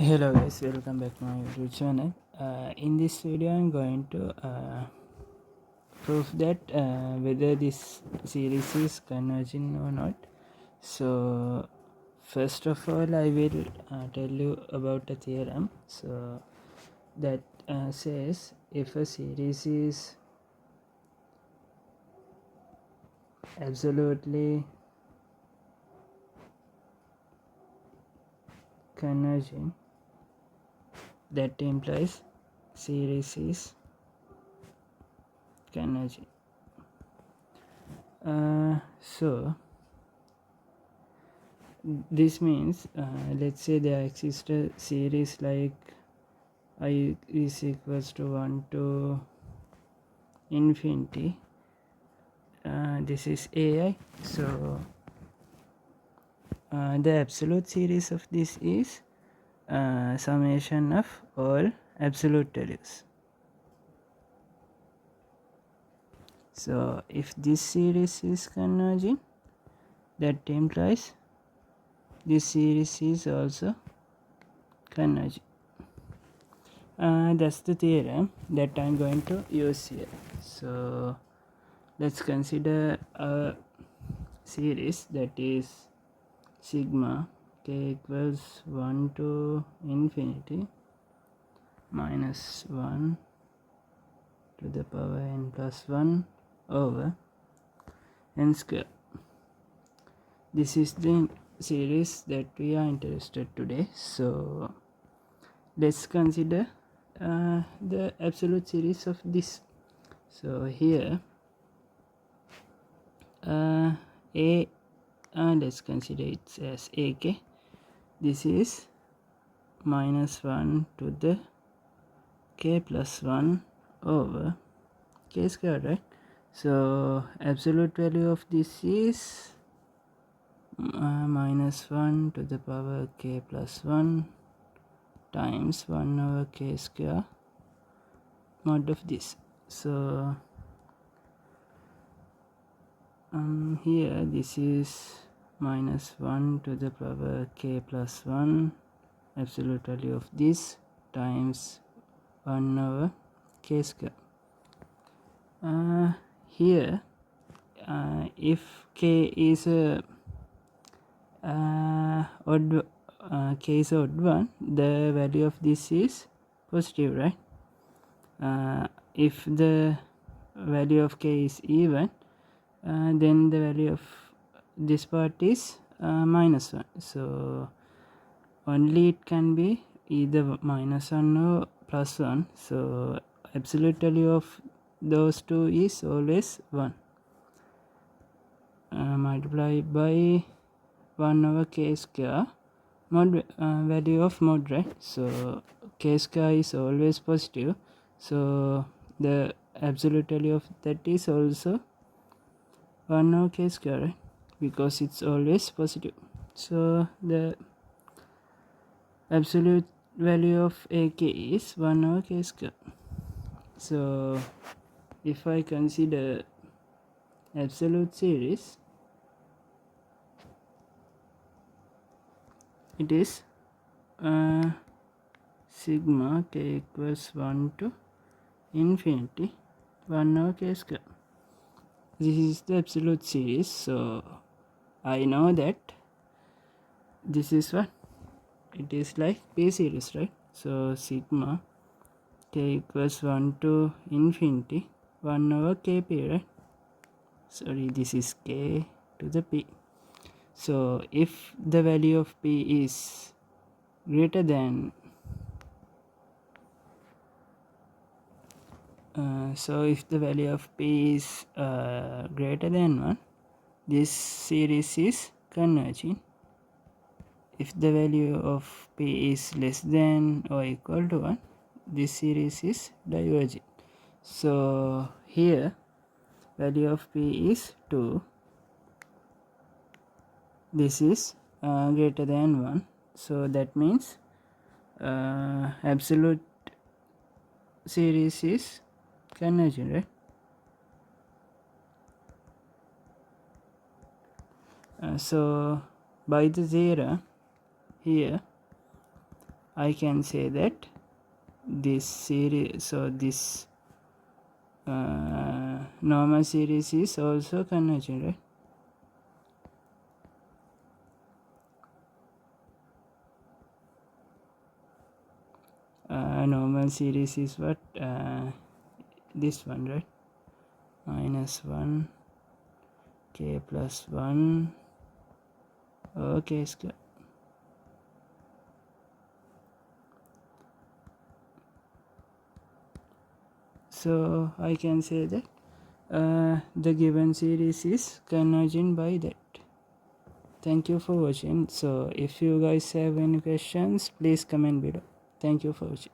Hello guys, welcome back to my YouTube channel. In this video I'm going to prove that whether this series is converging or not. So first of all I will tell you about a theorem that says if a series is absolutely converging, that implies series is converging. So this means let's say there exists a series like I is equals to 1 to infinity. This is AI. So the absolute series of this is summation of all absolute values. So if this series is converging, that implies this series is also converging. That's the theorem that I'm going to use here. So let's consider a series that is sigma k equals 1 to infinity minus 1 to the power n plus 1 over n square. This is the series that we are interested today. So let's consider the absolute series of this. So here let's consider it as ak. This is minus 1 to the k plus 1 over k square, right? So absolute value of this is minus 1 to the power k plus 1 times 1 over k square mod of this. So here this is minus 1 to the power k plus 1 absolute value of this times 1 over k square. Here if k is a odd k is odd one, the value of this is positive, right? If the value of k is even, then the value of this part is minus 1. So only it can be either minus 1 or plus 1. So absolute value of those two is always 1 multiplied by 1 over k square mod value of mod, right? So k square is always positive, so the absolute value of that is also 1 over k square, right? Because it's always positive. So the absolute value of ak is 1 over k square. So if I consider absolute series, it is sigma k equals 1 to infinity 1 over k square. This is the absolute series, so I know that this is what it is like p series, right? So sigma k equals 1 to infinity 1 over kp, right? Sorry, this is k to the p. So if the value of p is greater than so if the value of p is greater than 1, this series is converging. If the value of p is less than or equal to 1, this series is diverging. So here value of p is 2, this is greater than 1, so that means absolute series is converging, right? So by the theorem here I can say that this series, so this normal series is also convergent, right? Normal series is what, this one, right? -1 k plus 1. Okay, it's good. So I can say that the given series is convergent by that. Thank you for watching. So if you guys have any questions, please comment below. Thank you for watching.